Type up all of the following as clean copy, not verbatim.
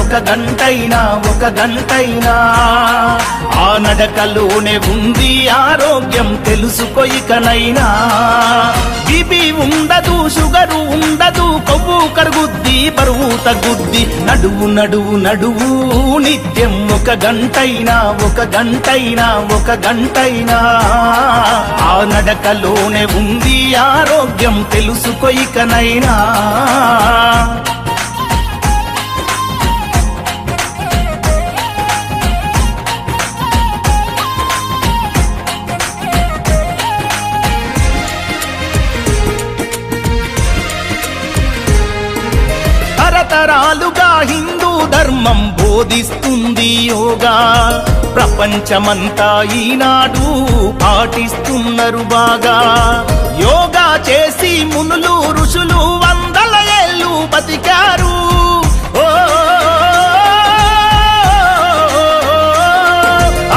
ఒక గంటైనా ఆ నడకలోనే ఉంది ఆరోగ్యం తెలుసుకో ఇకనైనా. బీపీ ఉండదు, షుగరు ఉండదు, కొవ్వు కరుగుద్ది, బరువు తగ్గుద్ది. నడువు నడువు నడువు నిత్యం ఒక గంటైనా ఒక గంటైనా ఆ నడకలోనే ఉంది ఆరోగ్యం తెలుసుకో ఇకనైనా. తరతరాలుగా హిందూ ధర్మం బోధిస్తుంది యోగా. ప్రపంచమంతా ఈనాడు పాటిస్తున్నారు బాగా. యోగా చేసి మునులు ఋషులు వందల ఏళ్ళు బతికారు.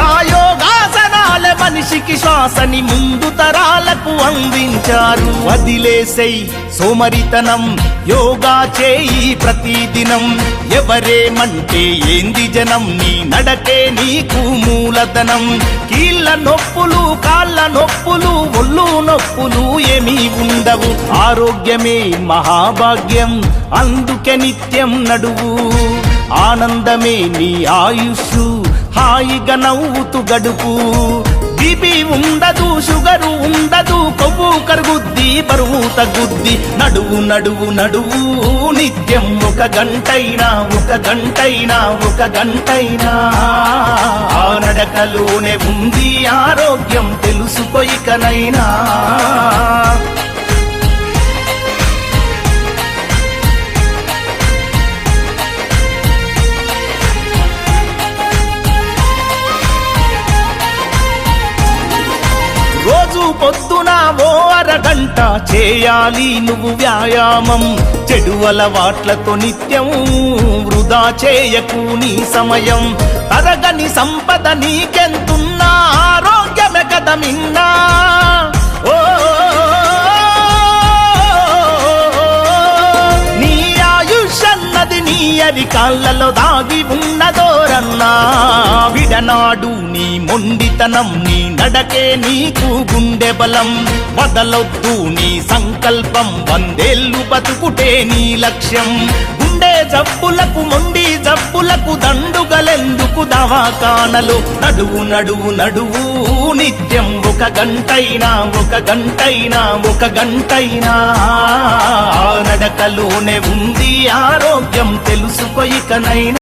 ఆ యోగాసనాల మనిషికి శ్వాసని ముందు తరాలకు అందించారు. వదిలేసై సోమరితనం, యోగా చేయి ప్రతిదినం. ఎవరేమంటే ఏంది జనం, నీ నడకే నీకు మూలధనం. కీళ్ళ నొప్పులు, కాళ్ళ నొప్పులు, ఒళ్ళు నొప్పులు ఏమీ ఉండవు. ఆరోగ్యమే మహాభాగ్యం, అందుకే నిత్యం నడువు. ఆనందమే నీ ఆయుష్, హాయిగా నవ్వుతూ గడుపు. బీపీ ఉండదు, షుగరు ఉండదు, కొవ్వు కరుగుద్ది, బరువు తగ్గుద్ది. నడువు నడువు నడువు నిత్యం ఒక గంటైనా ఆ నడకలోనే ఉంది ఆరోగ్యం తెలుసుకో ఇకనైనా. రోజు పొద్దున ఓ అరగంట చేయాలి నువ్వు వ్యాయామం. చెడు అలవాట్లతో నిత్యం వృధా చేయకు నీ సమయం. తరగని సంపద నీకెంతున్నా ఆరోగ్యమే కదా మిన్నా. నీ ఆయుష్ అన్నది నీ అరికాళ్ళలో దాగి ఉన్నదోరన్నా. విడనాడు నీ మొండితనం, నీ నడకే నీకు గుండె బలం. వదలొద్దు నీ సంకల్పం, 100 ఏళ్ళు బతుకుటే నీ లక్ష్యం. గుండె జబ్బులకు, మొండి జబ్బులకు దండుగలెందుకు దవాఖానలు. నడువు నడువు నడువు నిత్యం ఒక గంటైనా ఆ నడకలోనే ఉంది ఆరోగ్యం తెలుసుకో ఇకనైనా.